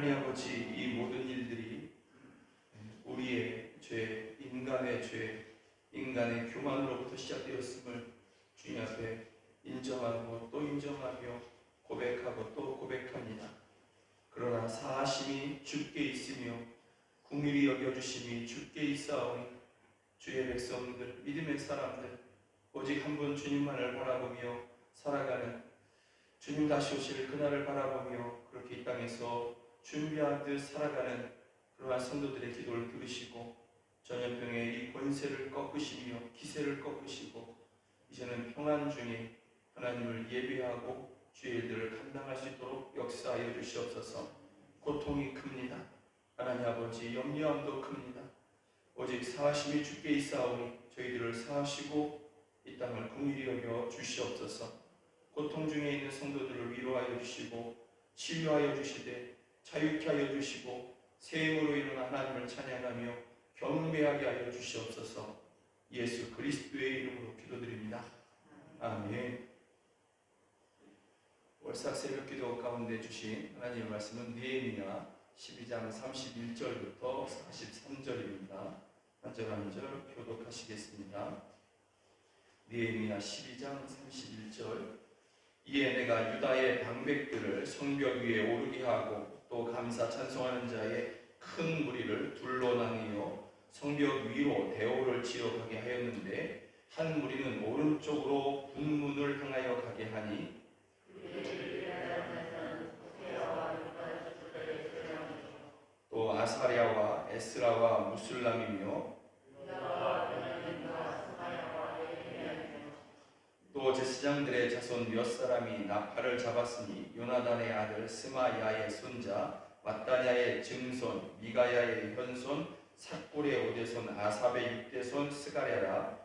하나님 아버지, 이 모든 일들이 우리의 죄, 인간의 죄, 인간의 교만으로부터 시작되었음을 주님 앞에 인정하고 또 인정하며 고백하고 또 고백합니다. 그러나 사하심이 주께 있으며 긍휼히 여겨주심이 주께 있사오니 주의 백성들, 믿음의 사람들, 오직 한 분 주님만을 바라보며 살아가는, 주님 다시 오실 그날을 바라보며 그렇게 이 땅에서 준비하듯 살아가는 그러한 성도들의 기도를 들으시고 전염병의 이 권세를 꺾으시며 기세를 꺾으시고 이제는 평안 중에 하나님을 예배하고 주의 일들을 감당할 수 있도록 역사하여 주시옵소서. 고통이 큽니다. 하나님 아버지, 염려함도 큽니다. 오직 사하심이 주께 있사오니 저희들을 사하시고 이 땅을 긍휼히 여겨 주시옵소서. 고통 중에 있는 성도들을 위로하여 주시고 치유하여 주시되 자유케 하여 주시고 새 힘으로 일어나 하나님을 찬양하며 경배하게 하여 주시옵소서. 예수 그리스도의 이름으로 기도드립니다. 아멘. 월삭 새벽 기도 가운데 주신 하나님의 말씀은 느헤미야 12장 31절부터 43절입니다. 한 절 한 절 교독하시겠습니다. 느헤미야 12장 31절. 이에 내가 유다의 방백들을 성벽 위에 오르게 하고 또 감사 찬송하는 자의 큰 무리를 둘로 나뉘어 성벽 위로 대오를 지어 가게 하였는데 한 무리는 오른쪽으로 북문을 향하여 가게 하니 또 아사랴와 에스라와 무술람이며 또 제사장들의 자손 몇 사람이 나팔을 잡았으니 요나단의 아들 스마야의 손자 맏다냐의 증손 미가야의 현손 삭골의 오대손 아삽의 육대손 스가랴라.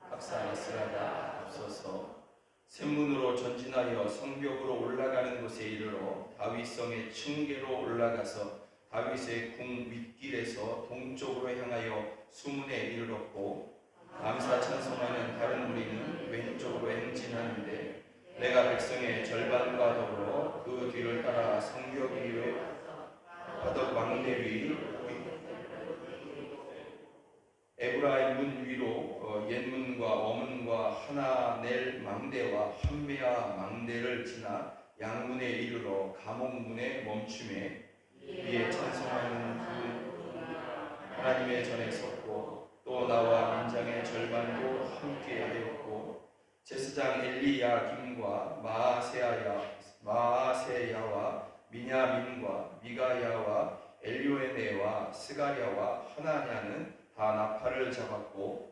박사 에스라가 앞서서 샘문으로 전진하여 성벽으로 올라가는 곳에 이르러 다윗성의 층계로 올라가서 다윗의 궁 윗길에서 동쪽으로 향하여 수문에 이르렀고 감사 찬송하는 다른 무리는 왼쪽으로 행진하는데 내가 백성의 절반과 더불어 그 뒤를 따라 성벽 위에 바덕 망대 위 에브라임 문 위로 옛문과 어문과 하나넬 망대와 한메아 망대를 지나 양문에 이르러 감옥문에 멈춤에 위에 찬송하는 두 하나님의 전에 섰고 또 나와 민장의 절반도 함께 하였고 제사장 엘리야김과 마아세야와 미냐민과 미가야와 엘요에네와 스가랴와 하나냐는 다 나팔을 잡았고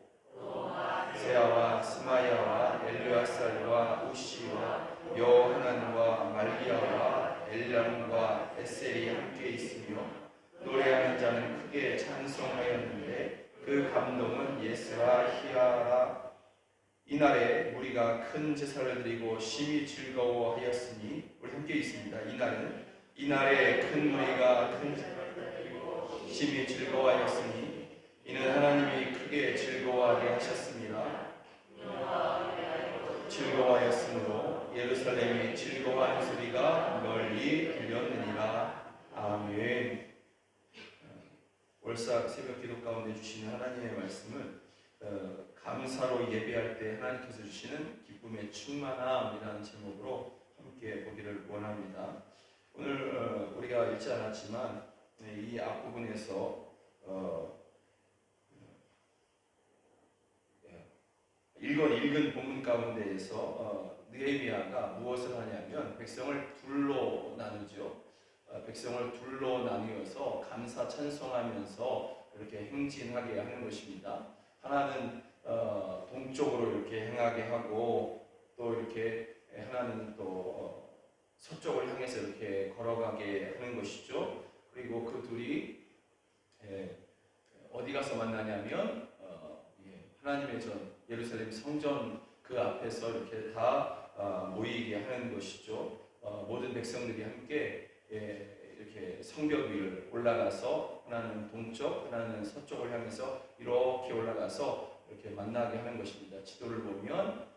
세야와 스마야와 엘르아살과 우시와 여하난과 말기야와 엘람과 에셀이 함께 있으며 노래하는 자는 크게 찬송하였는데 그 감동은 예스라 히야라. 이날에 우리가 큰 제사를 드리고 심히 즐거워하였으니 우리 함께 있습니다. 이날에 큰 무리가 큰 제사를 드리고 심히 즐거워하였으니 이는 하나님이 크게 즐거워하게 하셨습니다. 즐거워하였으므로 예루살렘이 즐거워하는 소리가 널리 들렸느니라. 아멘. 월삭 새벽 기도 가운데 주시는 하나님의 말씀은 감사로 예배할 때 하나님께서 주시는 기쁨의 충만함이라는 제목으로 함께 보기를 원합니다. 오늘 우리가 읽지 않았지만 이 앞부분에서 읽은 본문 가운데에서 느헤미야가 무엇을 하냐면 백성을 둘로 나누죠. 백성을 둘로 나누어서 감사 찬송하면서 이렇게 행진하게 하는 것입니다. 하나는 동쪽으로 이렇게 행하게 하고 또 이렇게 하나는 또 서쪽을 향해서 이렇게 걸어가게 하는 것이죠. 그리고 그 둘이 어디 가서 만나냐면 하나님의 전 예루살렘 성전 그 앞에서 이렇게 다 모이게 하는 것이죠. 모든 백성들이 함께 이렇게 성벽 위를 올라가서 하나는 동쪽, 하나는 서쪽을 향해서 이렇게 올라가서 이렇게 만나게 하는 것입니다. 지도를 보면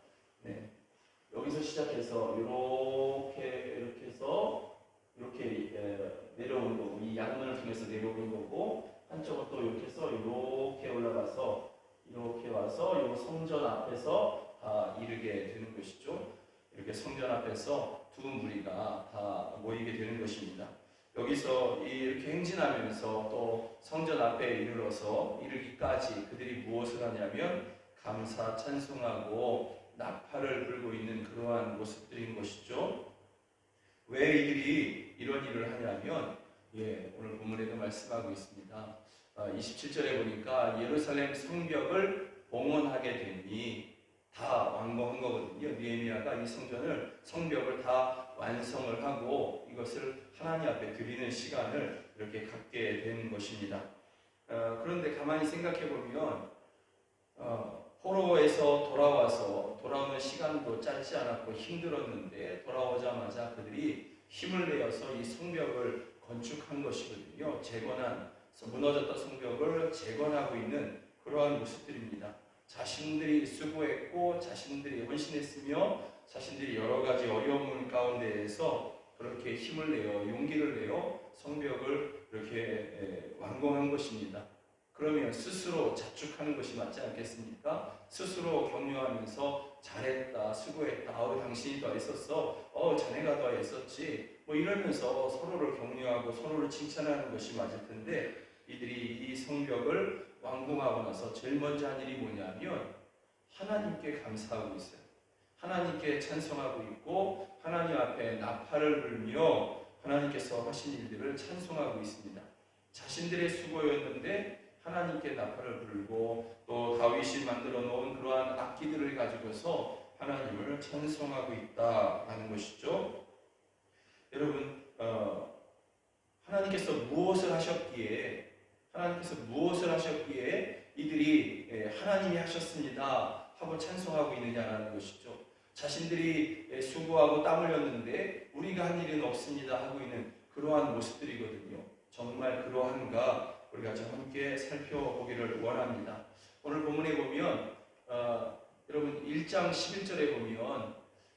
여기서 시작해서 이렇게 해서 이렇게 내려오는 거고, 이 양문을 통해서 내려오는 거고, 한쪽은 또 이렇게 해서 이렇게 올라가서 이렇게 와서 이 성전 앞에서 다 이르게 되는 것이죠. 이렇게 성전 앞에서 두 무리가 다 모이게 되는 것입니다. 여기서 이렇게 행진하면서 또 성전 앞에 이르러서 이르기까지 그들이 무엇을 하냐면 감사 찬송하고 나팔을 불고 있는 그러한 모습들인 것이죠. 왜 이들이 이런 일을 하냐면 오늘 본문에도 말씀하고 있습니다. 27절에 보니까 예루살렘 성벽을 봉헌하게 되니 다 완공한 거거든요. 느헤미야가 이 성벽을 다 완성을 하고 이것을 하나님 앞에 드리는 시간을 이렇게 갖게 되는 것입니다. 그런데 가만히 생각해 보면 포로에서 돌아오는 시간도 짧지 않았고 힘들었는데 돌아오자마자 그들이 힘을 내어서 이 성벽을 건축한 것이거든요. 무너졌던 성벽을 재건하고 있는 그러한 모습들입니다. 자신들이 수고했고 자신들이 헌신했으며 자신들이 여러 가지 어려움 가운데에서 그렇게 힘을 내어 용기를 내어 성벽을 이렇게 완공한 것입니다. 그러면 스스로 자축하는 것이 맞지 않겠습니까? 스스로 격려하면서 잘했다, 수고했다, 당신이 더 했었어, 자네가 더 했었지, 이러면서 서로를 격려하고 서로를 칭찬하는 것이 맞을 텐데, 이들이 이 성벽을 완공하고 나서 제일 먼저 한 일이 뭐냐면 하나님께 감사하고 있어요. 하나님께 찬송하고 있고 하나님 앞에 나팔을 불며 하나님께서 하신 일들을 찬송하고 있습니다. 자신들의 수고였는데 하나님께 나팔을 불고 또 다윗이 만들어 놓은 그러한 악기들을 가지고서 하나님을 찬송하고 있다라는 것이죠. 여러분, 하나님께서 무엇을 하셨기에 이들이 하나님이 하셨습니다 하고 찬송하고 있느냐라는 것이죠. 자신들이 수고하고 땀 흘렸는데 우리가 한 일은 없습니다 하고 있는 그러한 모습들이거든요. 정말 그러한가 우리가 좀 함께 살펴보기를 원합니다. 오늘 본문에 보면 여러분 1장 11절에 보면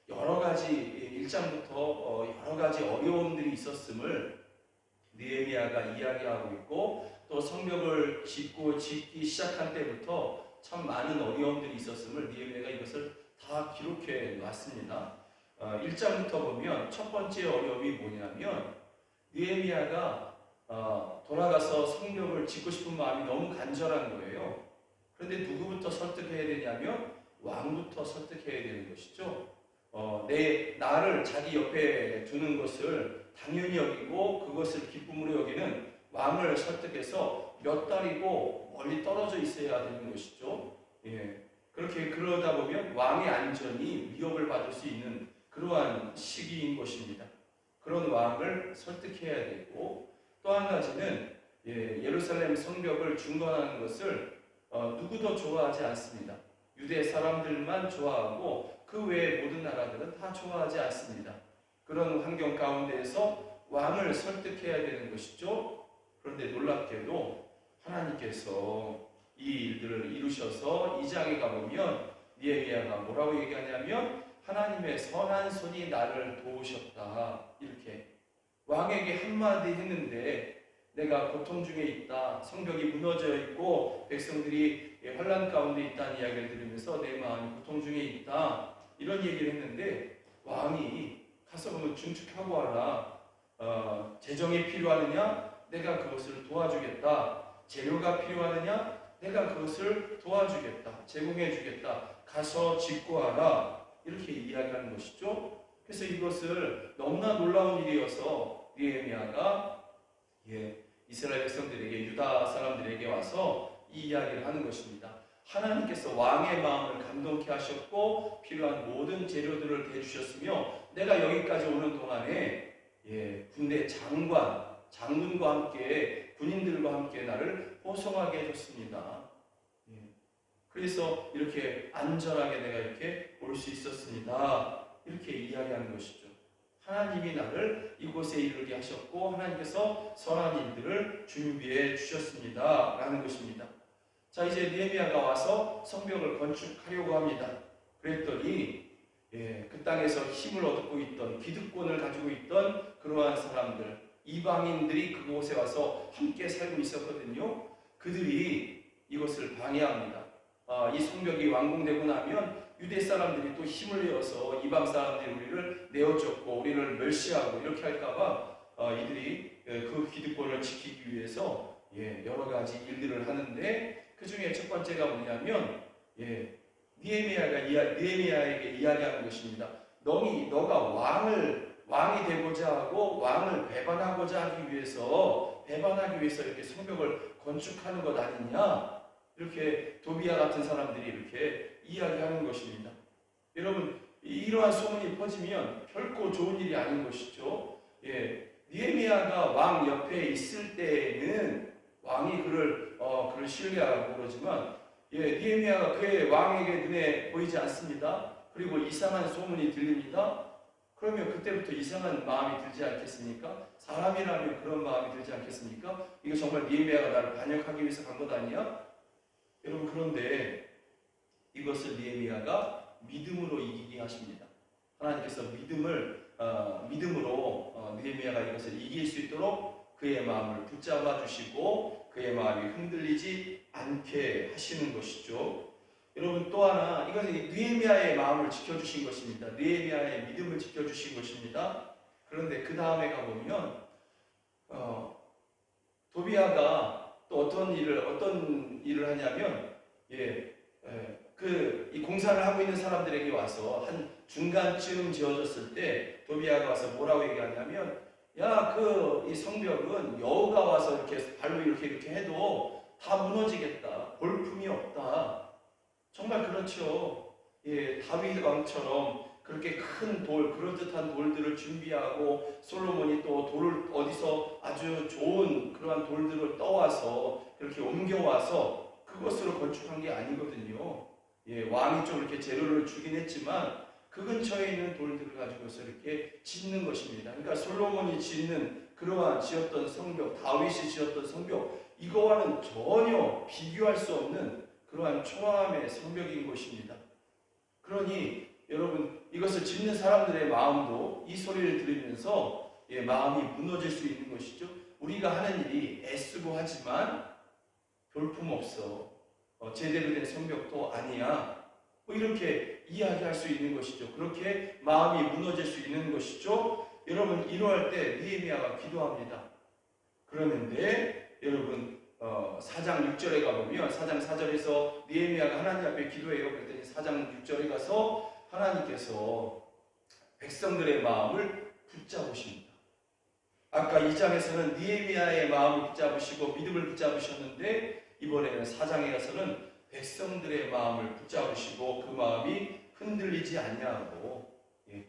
1장부터 여러 가지 어려움들이 있었음을 느헤미야가 이야기하고 있고, 또 성벽을 짓기 시작한 때부터 참 많은 어려움들이 있었음을 느헤미야가 이것을 다 기록해 놨습니다. 1장부터 보면 첫 번째 어려움이 뭐냐면 느헤미야가 돌아가서 성벽을 짓고 싶은 마음이 너무 간절한 거예요. 그런데 누구부터 설득해야 되냐면 왕부터 설득해야 되는 것이죠. 나를 자기 옆에 두는 것을 당연히 여기고 그것을 기쁨으로 여기는 왕을 설득해서 몇 달이고 멀리 떨어져 있어야 되는 것이죠. 그러다 보면 왕의 안전이 위협을 받을 수 있는 그러한 시기인 것입니다. 그런 왕을 설득해야 되고, 또 한 가지는 예루살렘 성벽을 중건하는 것을 누구도 좋아하지 않습니다. 유대 사람들만 좋아하고 그 외의 모든 나라들은 다 좋아하지 않습니다. 그런 환경 가운데에서 왕을 설득해야 되는 것이죠. 그런데 놀랍게도 하나님께서 이 일들을 이루셔서 2장에 가보면 느헤미야가 뭐라고 얘기하냐면 하나님의 선한 손이 나를 도우셨다. 이렇게 왕에게 한마디 했는데 내가 고통 중에 있다, 성벽이 무너져 있고 백성들이 환난 가운데 있다는 이야기를 들으면서 내 마음이 고통 중에 있다, 이런 얘기를 했는데 왕이 가서 그러면 중축하고 와라. 재정이 필요하느냐? 내가 그것을 도와주겠다. 재료가 필요하느냐? 내가 그것을 도와주겠다. 제공해 주겠다. 가서 짓고 와라. 이렇게 이야기하는 것이죠. 그래서 이것을 너무나 놀라운 일이어서 느헤미야가 이스라엘 백성들에게, 유다 사람들에게 와서 이 이야기를 하는 것입니다. 하나님께서 왕의 마음을 감동케 하셨고 필요한 모든 재료들을 대주셨으며 내가 여기까지 오는 동안에 군대 장군과 함께 군인들과 함께 나를 호송하게 해줬습니다. 그래서 이렇게 안전하게 내가 이렇게 올 수 있었습니다. 이렇게 이야기하는 것이죠. 하나님이 나를 이곳에 이르게 하셨고 하나님께서 선한 일들을 준비해 주셨습니다. 라는 것입니다. 자, 이제 느헤미야가 와서 성벽을 건축하려고 합니다. 그랬더니 그 땅에서 힘을 얻고 있던 기득권을 가지고 있던 그러한 사람들, 이방인들이 그곳에 와서 함께 살고 있었거든요. 그들이 이것을 방해합니다. 이 성벽이 완공되고 나면 유대 사람들이 또 힘을 내어서 이방 사람들이 우리를 내어쫓고 우리를 멸시하고 이렇게 할까봐 이들이 그 기득권을 지키기 위해서 여러 가지 일들을 하는데, 그 중에 첫 번째가 뭐냐면 느헤미야에게 이야기하는 것입니다. 너가 왕이 되고자 하고 왕을 배반하기 위해서 이렇게 성벽을 건축하는 것 아니냐, 이렇게 도비야 같은 사람들이 이렇게 이야기하는 것입니다. 여러분, 이러한 소문이 퍼지면 결코 좋은 일이 아닌 것이죠. 느헤미야가 왕 옆에 있을 때에는 왕이 그를 신뢰하고 그러지만 느헤미야가 그의 왕에게 눈에 보이지 않습니다. 그리고 이상한 소문이 들립니다. 그러면 그때부터 이상한 마음이 들지 않겠습니까? 사람이라면 그런 마음이 들지 않겠습니까? 이거 정말 느헤미야가 나를 반역하기 위해서 간 것 아니야? 여러분, 그런데 이것을 느헤미야가 믿음으로 이기게 하십니다. 하나님께서 믿음으로 느헤미야가 이것을 이길 수 있도록 그의 마음을 붙잡아 주시고 그의 마음이 흔들리지 않게 하시는 것이죠. 여러분, 또 하나, 이것은 느헤미야의 마음을 지켜주신 것입니다. 느헤미야의 믿음을 지켜주신 것입니다. 그런데 그 다음에 가보면 도비야가 또 어떤 일을 하냐면 이 공사를 하고 있는 사람들에게 와서 한 중간쯤 지어졌을 때 도비야가 와서 뭐라고 얘기하냐면, 이 성벽은 여우가 와서 이렇게 발로 이렇게 해도 다 무너지겠다. 볼품이 없다. 정말 그렇죠. 다윗 왕처럼 그렇게 큰 그럴듯한 돌들을 준비하고 솔로몬이 또 돌을 어디서 아주 좋은 그러한 돌들을 떠와서 그렇게 옮겨와서 그것으로 건축한 게 아니거든요. 왕이 좀 이렇게 재료를 주긴 했지만 그 근처에 있는 돌들을 가지고서 이렇게 짓는 것입니다. 그러니까 솔로몬이 지었던 성벽, 다윗이 지었던 성벽, 이거와는 전혀 비교할 수 없는 그러한 초라함의 성벽인 것입니다. 그러니 여러분, 이것을 짓는 사람들의 마음도 이 소리를 들으면서 마음이 무너질 수 있는 것이죠. 우리가 하는 일이 애쓰고 하지만 볼품없어. 제대로 된 성벽도 아니야. 이렇게 이야기할 수 있는 것이죠. 그렇게 마음이 무너질 수 있는 것이죠. 여러분, 이러할 때 느헤미야가 기도합니다. 그러는데 여러분, 4장 6절에 가보면 4장 4절에서 느헤미야가 하나님 앞에 기도해요. 그랬더니 4장 6절에 가서 하나님께서 백성들의 마음을 붙잡으십니다. 아까 2장에서는 느헤미야의 마음을 붙잡으시고 믿음을 붙잡으셨는데 이번에는 4장에 가서는 백성들의 마음을 붙잡으시고 그 마음이 흔들리지 않냐고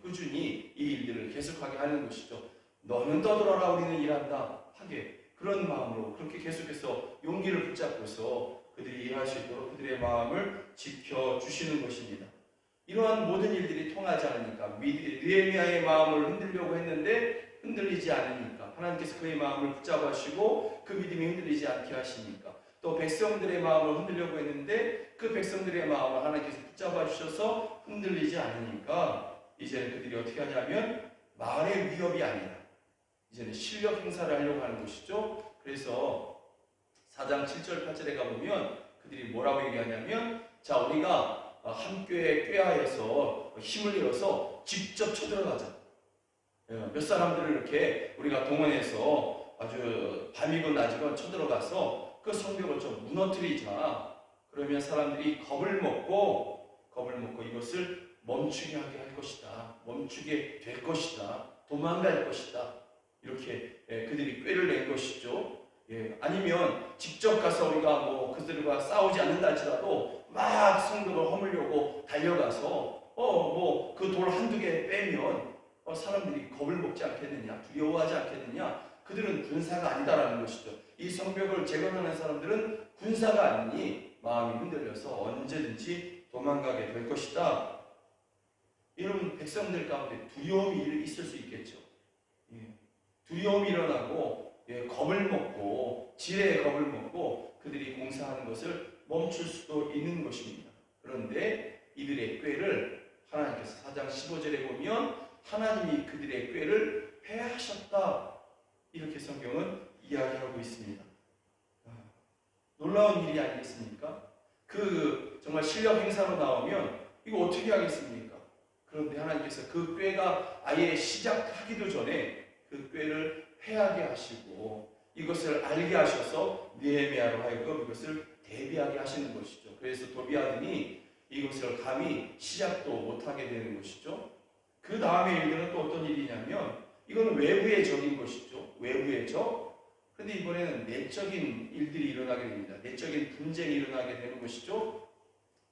꾸준히 이 일들을 계속하게 하는 것이죠. 너는 떠들어라, 우리는 일한다 하게, 그런 마음으로 그렇게 계속해서 용기를 붙잡고서 그들이 일할 수 있도록 그들의 마음을 지켜주시는 것입니다. 이러한 모든 일들이 통하지 않으니까, 느헤미야의 마음을 흔들려고 했는데 흔들리지 않으니까 하나님께서 그의 마음을 붙잡으시고 그 믿음이 흔들리지 않게 하시니까, 또 백성들의 마음을 흔들려고 했는데 그 백성들의 마음을 하나님께서 붙잡아 주셔서 흔들리지 않으니까 이제는 그들이 어떻게 하냐면 말의 위협이 아니라 이제는 실력 행사를 하려고 하는 것이죠. 그래서 4장 7절 8절에 가보면 그들이 뭐라고 얘기하냐면, 자, 우리가 함께 꾀하여서 힘을 내어서 직접 쳐들어가자. 몇 사람들을 이렇게 우리가 동원해서 아주 밤이건 낮이건 쳐들어가서 그 성벽을 좀 무너뜨리자. 그러면 사람들이 겁을 먹고 이것을 멈추게 하게 할 것이다. 멈추게 될 것이다. 도망갈 것이다. 이렇게 그들이 꾀를 낸 것이죠. 아니면 직접 가서 우리가 그들과 싸우지 않는다 할지라도 막 성벽을 허물려고 달려가서 그 돌 한두 개 빼면 사람들이 겁을 먹지 않겠느냐, 두려워하지 않겠느냐. 그들은 군사가 아니다라는 것이죠. 이 성벽을 재건하는 사람들은 군사가 아니니 마음이 흔들려서 언제든지 도망가게 될 것이다. 여러분 백성들 가운데 두려움이 있을 수 있겠죠. 예. 두려움이 일어나고 겁을 먹고 지레의 겁을 먹고 그들이 공사하는 것을 멈출 수도 있는 것입니다. 그런데 이들의 꾀를 하나님께서 4장 15절에 보면 하나님이 그들의 꾀를 패하셨다 이렇게 성경은 이야기하고 있습니다. 놀라운 일이 아니겠습니까? 그 정말 실력 행사로 나오면 이거 어떻게 하겠습니까? 그런데 하나님께서 그 꾀가 아예 시작하기도 전에 그 꾀를 패하게 하시고 이것을 알게 하셔서 느헤미야로 하여금 이것을 대비하게 하시는 것이죠. 그래서 도비아들이 이것을 감히 시작도 못하게 되는 것이죠. 그 다음에 일들은 또 어떤 일이냐면 이거는 외부의 적인 것이죠. 외부의 적. 그런데 이번에는 내적인 일들이 일어나게 됩니다. 내적인 분쟁이 일어나게 되는 것이죠.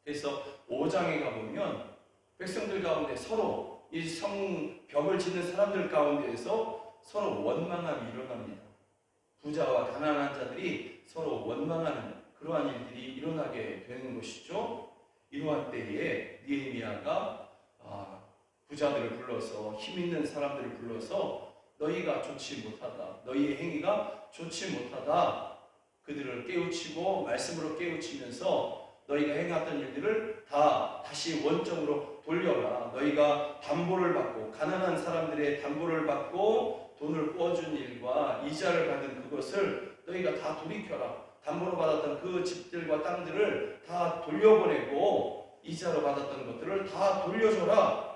그래서 5장에 가보면 백성들 가운데 서로 이 성벽을 짓는 사람들 가운데에서 서로 원망함이 일어납니다. 부자와 가난한 자들이 서로 원망하는 그러한 일들이 일어나게 되는 것이죠. 이러한 때에 느헤미야가 부자들을 불러서 힘 있는 사람들을 불러서 너희가 좋지 못하다. 너희의 행위가 좋지 못하다. 그들을 깨우치고 말씀으로 깨우치면서 너희가 행했던 일들을 다 다시 원점으로 돌려라. 너희가 담보를 받고 가난한 사람들의 담보를 받고 돈을 꿔준 일과 이자를 받은 그것을 너희가 다 돌이켜라. 담보로 받았던 그 집들과 땅들을 다 돌려보내고 이자로 받았던 것들을 다 돌려줘라.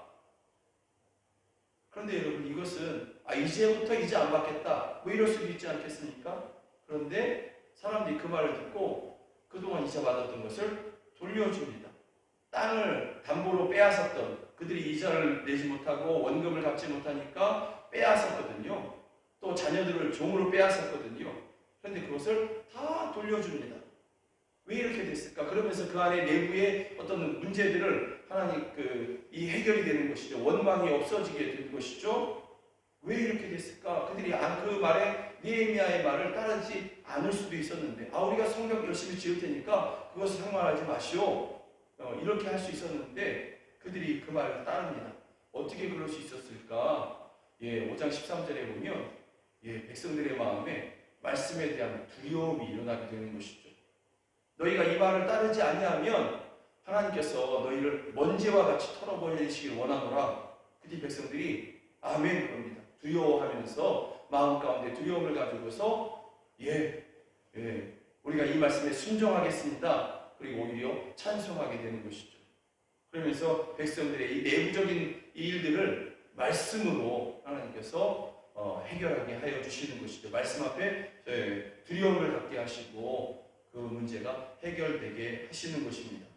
그런데 여러분 이것은 이제부터 이제 안 받겠다 뭐 이럴 수도 있지 않겠습니까? 그런데 사람들이 그 말을 듣고 그동안 이자 받았던 것을 돌려줍니다. 땅을 담보로 빼앗았던 그들이 이자를 내지 못하고 원금을 갚지 못하니까 빼앗았거든요. 또 자녀들을 종으로 빼앗았거든요. 그런데 그것을 다 돌려줍니다. 왜 이렇게 됐을까? 그러면서 그 안에 내부의 어떤 문제들을 하나님 이 해결이 되는 것이죠. 원망이 없어지게 된 것이죠. 왜 이렇게 됐을까? 그들이 그 말에 느헤미야의 말을 따르지 않을 수도 있었는데 우리가 성벽 열심히 지을 테니까 그것을 상관하지 마시오. 이렇게 할 수 있었는데 그들이 그 말을 따릅니다. 어떻게 그럴 수 있었을까? 5장 13절에 보면 백성들의 마음에 말씀에 대한 두려움이 일어나게 되는 것이죠. 너희가 이 말을 따르지 아니하면 하나님께서 너희를 먼지와 같이 털어버리시길 원하노라. 그뒤 백성들이 아멘 그럽니다. 두려워하면서 마음 가운데 두려움을 가지고서 우리가 이 말씀에 순종하겠습니다. 그리고 오히려 찬송하게 되는 것이죠. 그러면서 백성들의 이 내부적인 일들을 말씀으로 하나님께서 해결하게 하여 주시는 것이죠. 말씀 앞에 두려움을 갖게 하시고 그 문제가 해결되게 하시는 것입니다.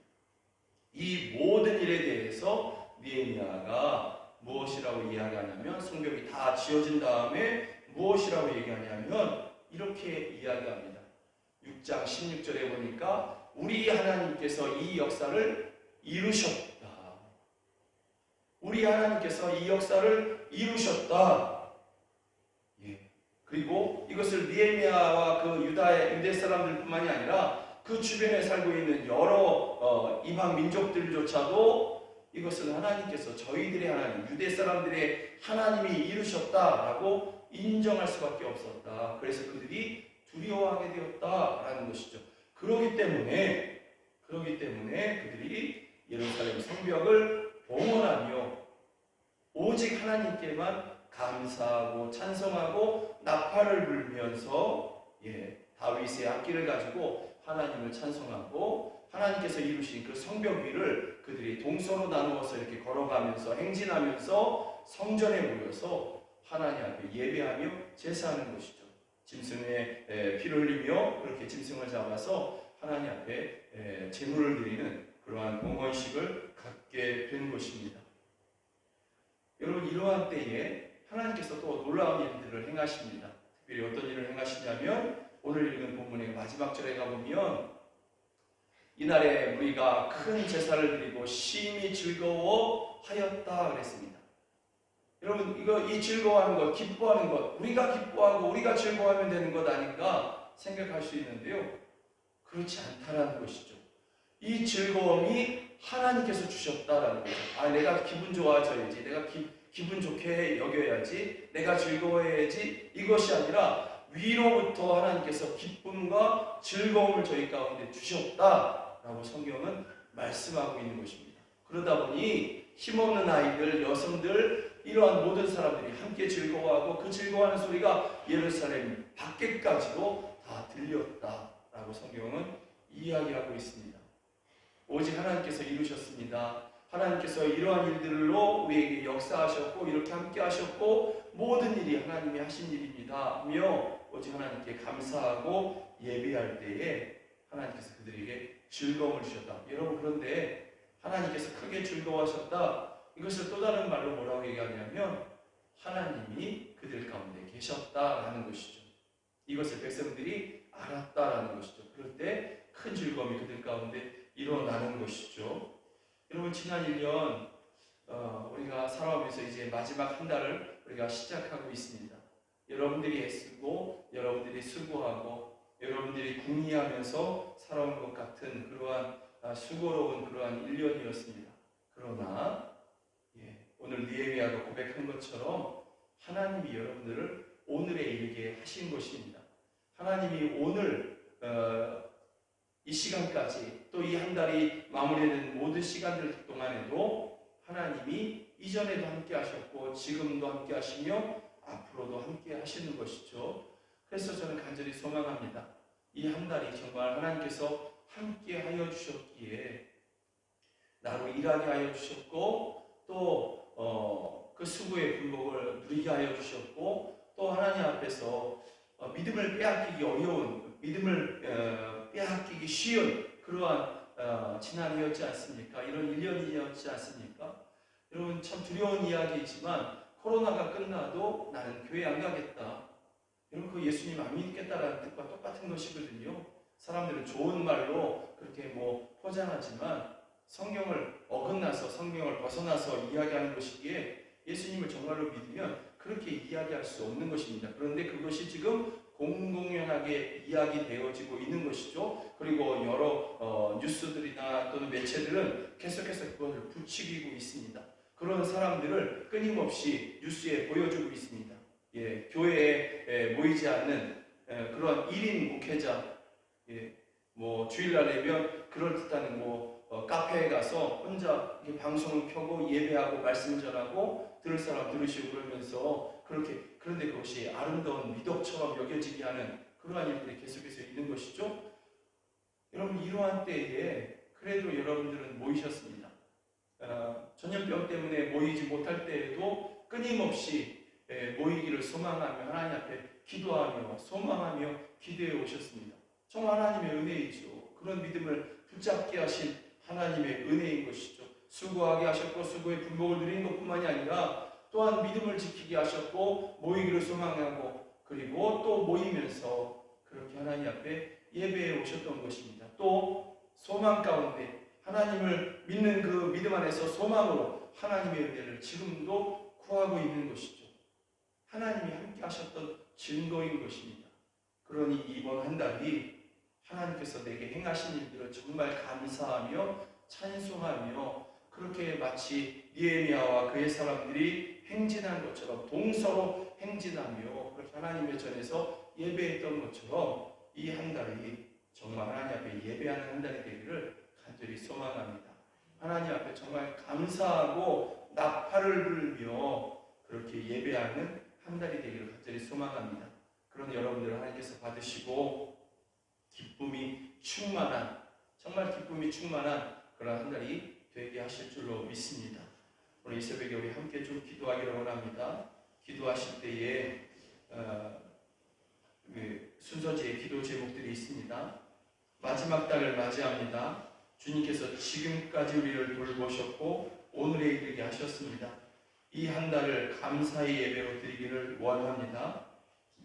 이 모든 일에 대해서 느헤미야가 무엇이라고 이야기하냐면 성벽이 다 지어진 다음에 무엇이라고 얘기하냐면 이렇게 이야기합니다. 6장 16절에 보니까 우리 하나님께서 이 역사를 이루셨다. 우리 하나님께서 이 역사를 이루셨다. 그리고 이것을 느헤미야와 그 유대 사람들뿐만이 아니라 그 주변에 살고 있는 여러 이방 민족들조차도 이것은 하나님께서 저희들의 하나님, 유대 사람들의 하나님이 이루셨다라고 인정할 수밖에 없었다. 그래서 그들이 두려워하게 되었다라는 것이죠. 그러기 때문에 그들이 예루살렘 성벽을 봉헌하며 오직 하나님께만 감사하고 찬송하고 나팔을 불면서 다윗의 악기를 가지고 하나님을 찬송하고 하나님께서 이루신 그 성벽 위를 그들이 동서로 나누어서 이렇게 걸어가면서 행진하면서 성전에 모여서 하나님 앞에 예배하며 제사하는 것이죠. 짐승의 피를 흘리며 그렇게 짐승을 잡아서 하나님 앞에 제물을 드리는 그러한 봉헌식을 갖게 된 것입니다. 여러분 이러한 때에 하나님께서 또 놀라운 일들을 행하십니다. 특별히 어떤 일을 행하시냐면 오늘 읽은 본문의 마지막 절에 가보면 이날에 우리가 큰 제사를 드리고 심히 즐거워하였다 그랬습니다. 여러분 이 즐거워하는 것, 기뻐하는 것, 우리가 기뻐하고 우리가 즐거워하면 되는 것 아닌가 생각할 수 있는데요. 그렇지 않다라는 것이죠. 이 즐거움이 하나님께서 주셨다라는 거죠. 아, 내가 기분 좋아져야지, 내가 기분 좋게 여겨야지, 내가 즐거워해야지, 이것이 아니라 위로부터 하나님께서 기쁨과 즐거움을 저희 가운데 주셨다라고 성경은 말씀하고 있는 것입니다. 그러다 보니 힘없는 아이들, 여성들, 이러한 모든 사람들이 함께 즐거워하고 그 즐거워하는 소리가 예루살렘 밖에까지도 다 들렸다라고 성경은 이야기하고 있습니다. 오직 하나님께서 이루셨습니다. 하나님께서 이러한 일들로 우리에게 역사하셨고 이렇게 함께 하셨고 모든 일이 하나님이 하신 일입니다 하며 오직 하나님께 감사하고 예배할 때에 하나님께서 그들에게 즐거움을 주셨다. 여러분, 그런데 하나님께서 크게 즐거워하셨다, 이것을 또 다른 말로 뭐라고 얘기하냐면 하나님이 그들 가운데 계셨다라는 것이죠. 이것을 백성들이 알았다라는 것이죠. 그럴 때 큰 즐거움이 그들 가운데 일어나는 것이죠. 여러분, 지난 1년 우리가 살아오면서 이제 마지막 한 달을 우리가 시작하고 있습니다. 여러분들이 애쓰고 여러분들이 수고하고 여러분들이 궁리하면서 살아온 것 같은 그러한 수고로운 그러한 1년이었습니다. 그러나 오늘 느헤미야가 고백한 것처럼 하나님이 여러분들을 오늘에 이르게 하신 것입니다. 하나님이 오늘 이 시간까지 또 이 한 달이 마무리되는 모든 시간들 동안에도 하나님이 이전에도 함께 하셨고 지금도 함께 하시며 앞으로도 함께 하시는 것이죠. 그래서 저는 간절히 소망합니다. 이 한 달이 정말 하나님께서 함께 하여 주셨기에 나로 일하게 하여 주셨고 또 그 수고의 분복을 누리게 하여 주셨고 또 하나님 앞에서 믿음을 빼앗기기 어려운, 믿음을 빼앗기기 쉬운 그러한 지난해였지 않습니까? 이런 1년이었지 않습니까? 여러분, 참 두려운 이야기이지만 코로나가 끝나도 나는 교회 안 가겠다, 여러분, 그 예수님 안 믿겠다라는 뜻과 똑같은 것이거든요. 사람들은 좋은 말로 그렇게 포장하지만 성경을 어긋나서 성경을 벗어나서 이야기하는 것이기에 예수님을 정말로 믿으면 그렇게 이야기할 수 없는 것입니다. 그런데 그것이 지금 공공연하게 이야기되어지고 있는 것이죠. 그리고 여러 뉴스들이나 또는 매체들은 계속해서 그것을 부추기고 있습니다. 그런 사람들을 끊임없이 뉴스에 보여주고 있습니다. 교회에 모이지 않는 그런 1인 목회자, 주일날 되면 그럴듯한 카페에 가서 혼자 이렇게 방송을 켜고 예배하고 말씀 전하고 들을 사람 들으시고 그러면서 그런데 그것이 아름다운 미덕처럼 여겨지게 하는 그러한 일들이 계속해서 있는 것이죠. 여러분, 이러한 때에 그래도 여러분들은 모이셨습니다. 전염병 때문에 모이지 못할 때에도 끊임없이 모이기를 소망하며 하나님 앞에 기도하며 소망하며 기도해 오셨습니다. 정말 하나님의 은혜이죠. 그런 믿음을 붙잡게 하신 하나님의 은혜인 것이죠. 수고하게 하셨고 수고의 분복을 누리는 것뿐만이 아니라 또한 믿음을 지키게 하셨고 모이기를 소망하고 그리고 또 모이면서 그렇게 하나님 앞에 예배해 오셨던 것입니다. 또 소망 가운데 하나님을 믿는 그 믿음 안에서 소망으로 하나님의 은혜를 지금도 구하고 있는 것이죠. 하나님이 함께 하셨던 증거인 것입니다. 그러니 이번 한 달이 하나님께서 내게 행하신 일들을 정말 감사하며 찬송하며 그렇게 마치 느헤미야와 그의 사람들이 행진한 것처럼 동서로 행진하며 그렇게 하나님의 전에서 예배했던 것처럼 이 한 달이 정말 하나님 앞에 예배하는 한 달이 되기를 간절히 소망합니다. 하나님 앞에 정말 감사하고 나팔을 불며 그렇게 예배하는 한 달이 되기를 간절히 소망합니다. 그런 여러분들을 하나님께서 받으시고 기쁨이 충만한, 정말 기쁨이 충만한 그런 한 달이 되게 하실 줄로 믿습니다. 오늘 이 새벽에 우리 함께 좀 기도하기를 원합니다. 기도하실 때에 순서지에 기도 제목들이 있습니다. 마지막 달을 맞이합니다. 주님께서 지금까지 우리를 돌보셨고 오늘에 이르게 하셨습니다. 이 한 달을 감사의 예배로 드리기를 원합니다.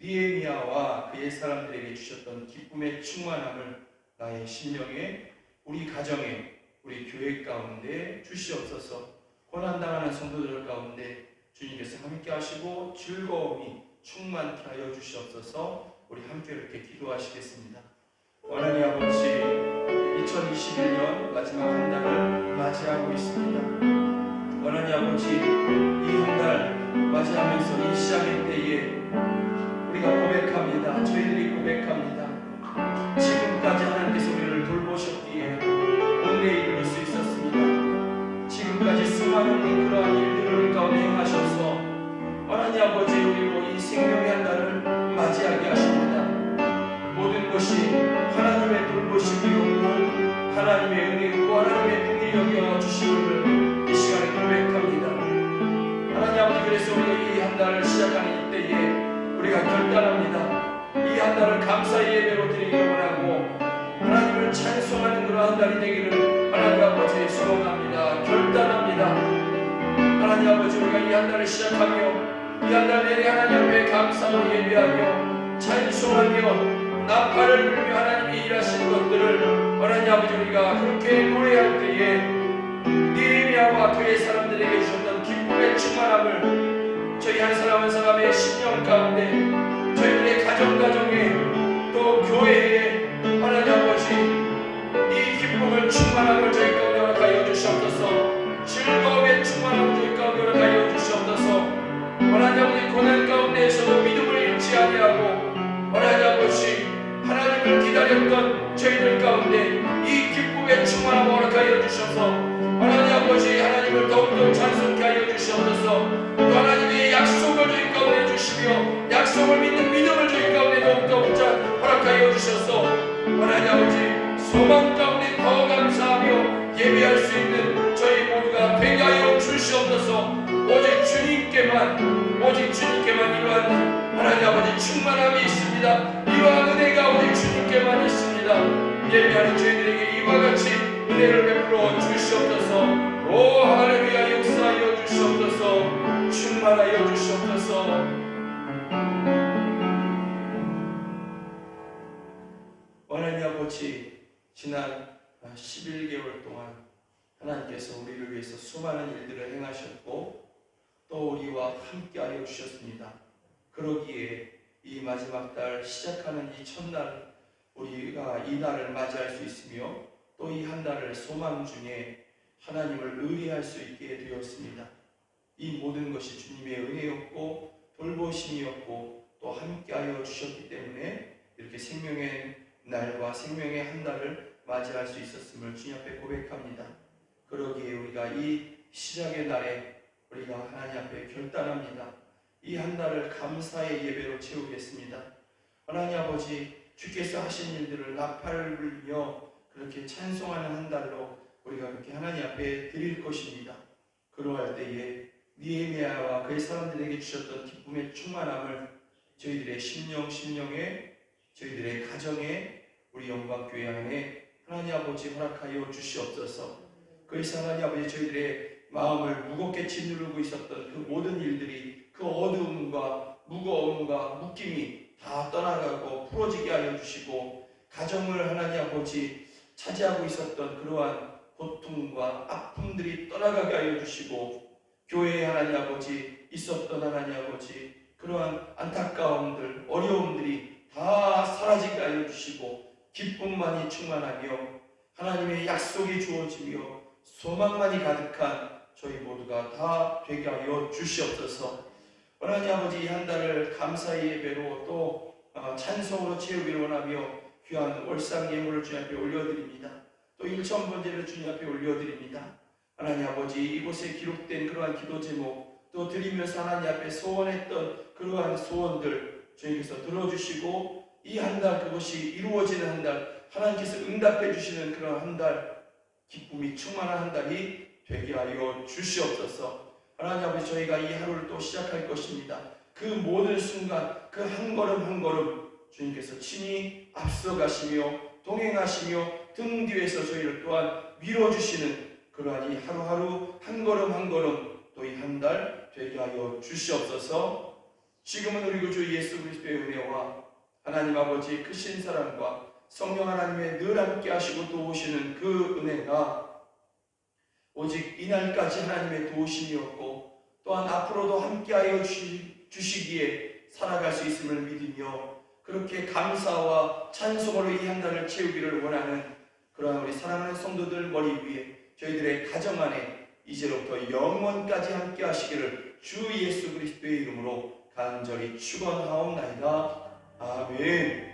느헤미야와 그의 사람들에게 주셨던 기쁨의 충만함을 나의 심령에, 우리 가정에, 우리 교회 가운데 주시옵소서. 고난당하는 성도들 가운데 주님께서 함께 하시고 즐거움이 충만케 하여 주시옵소서. 우리 함께 이렇게 기도하시겠습니다. 하나님 아버지, 2021년 마지막 한 달을 맞이하고 있습니다. 하나님 아버지, 이 한 달 맞이하면서 이 시작의 때에 우리가 고백합니다. 저희들이 고백합니다. 지금까지 하나님께서 우리를 돌보셨기에 오늘에 이룰 수 있었습니다. 지금까지 수많은 그러한 일들을 가운데 행하셔서 하나님 아버지, 우리로 이 생명의 한 달을 맞이하게 하십니다. 모든 것이 하나님의 돌보심이었고 하나님의 은혜였고 하나님의 긍휼히 여겨 주심을 이 시간에 고백합니다. 하나님 아버지, 그래서 우리가 이 한 달을 시작하는 이때에 우리가 결단합니다. 이 한 달을 감사의 예배로 드리기를 원하고 하나님을 찬송하는 그러한 달이 되기를 하나님 아버지 소원합니다. 결단합니다. 하나님 아버지, 우리가 이 한 달을 시작하며 이 한 달 내내 하나님 앞에 감사로 예배하며 찬송하며 나팔을 불며 하나님이 일하신 것들을 하나님 아버지, 우리가 그렇게 노래할 때에 느헤미야와 그의 사람들에게 주셨던 기쁨의 충만함을 저희 한 사람 한 사람의 심령 가운데, 저희들의 가정에 또 교회에 하나님 아버지, 이 기쁨을 충만함을 저희 가운데 허락하여 주시옵소서. 즐거움의 충만함을 저희 가운데 허락하여 주시옵소서. 하나님 아버지, 고난 가운데에서도 믿음을 잃지 아니하고 하나님 아버지, 하나님을 기다렸던 저희들 가운데 이 기쁨의 충만함을 허락하여 주셔서 하나님 아버지, 하나님을 더욱더 찬송케 하여 주시옵소서. 또 하나님의 약속을 저희 가운데 주시며 약속을 믿는 믿음을 저희 가운데 더욱더 허락하여 주셔서 하나님 아버지, 소망 가운데 더 감사하며 예배할 수 있는 저희 모두가 되게 하여 주시옵소서. 오직 주님께만 이러한 하나님 아버지 충만함이 있습니다. 이러한 은혜가 오직 주님께만 있습니다. 예배하는 저희들에게 이와 같이 은혜를 베풀어 주시옵소서. 오 할렐루야, 역사하여 주시옵소서. 충만하여 주시옵소서. 하나님 아버지, 지난 11개월 동안 하나님께서 우리를 위해서 수많은 일들을 행하셨고 또 우리와 함께하여 주셨습니다. 그러기에 이 마지막 달 시작하는 이 첫날 우리가 이 날을 맞이할 수 있으며 또 이 한 달을 소망 중에 하나님을 의뢰할 수 있게 되었습니다. 이 모든 것이 주님의 은혜였고 돌보심이었고 또 함께하여 주셨기 때문에 이렇게 생명의 날과 생명의 한 달을 맞이할 수 있었음을 주님 앞에 고백합니다. 그러기에 우리가 이 시작의 날에 우리가 하나님 앞에 결단합니다. 이 한 달을 감사의 예배로 채우겠습니다. 하나님 아버지, 주께서 하신 일들을 나팔을 불며 그렇게 찬송하는 한 달로 우리가 그렇게 하나님 앞에 드릴 것입니다. 그러할 때에 느헤미야와 그의 사람들에게 주셨던 기쁨의 충만함을 저희들의 심령에 저희들의 가정에 우리 영광교회 안에 하나님 아버지 허락하여 주시옵소서. 그래서 하나님 아버지, 저희들의 마음을 무겁게 짓누르고 있었던 그 모든 일들이, 그 어두움과 무거움과 묶임이 다 떠나가고 풀어지게 하여 주시고, 가정을 하나님 아버지 차지하고 있었던 그러한 고통과 아픔들이 떠나가게 하여 주시고, 교회에 하나님 아버지 있었던 하나님 아버지 그러한 안타까움들, 어려움들이 다 사라지게 하여 주시고, 기쁨만이 충만하며 하나님의 약속이 주어지며 소망만이 가득한 저희 모두가 다 되게 하여 주시옵소서. 하나님 아버지, 이 한 달을 감사의 예배로 또 찬송으로 채우기를 원하며 귀한 월상 예물을 주님 앞에 올려드립니다. 또 일천번제를 주님 앞에 올려드립니다. 하나님 아버지, 이곳에 기록된 그러한 기도 제목 또 드리면서 하나님 앞에 소원했던 그러한 소원들 주님께서 들어주시고, 이 한 달 그것이 이루어지는 한 달, 하나님께서 응답해 주시는 그런 한 달, 기쁨이 충만한 한 달이 되게 하여 주시옵소서. 하나님 아버지, 저희가 이 하루를 또 시작할 것입니다. 그 모든 순간, 그 한 걸음 한 걸음 주님께서 친히 앞서가시며 동행하시며 등 뒤에서 저희를 또한 밀어주시는 그러한 이 하루하루 한 걸음 한 걸음 또 이 한 달 되게 하여 주시옵소서. 지금은 우리 구주 예수 그리스도의 은혜와 하나님 아버지 크신 사랑과 성령 하나님의 늘 함께 하시고 도우시는 그 은혜가 오직 이날까지 하나님의 도우심이었고, 또한 앞으로도 함께하여 주시기에 살아갈 수 있음을 믿으며 그렇게 감사와 찬송으로 이 한 달을 채우기를 원하는 그러한 우리 사랑하는 성도들 머리 위에 저희들의 가정 안에 이제로부터 영원까지 함께 하시기를 주 예수 그리스도의 이름으로 간절히 축원하옵나이다. 아멘.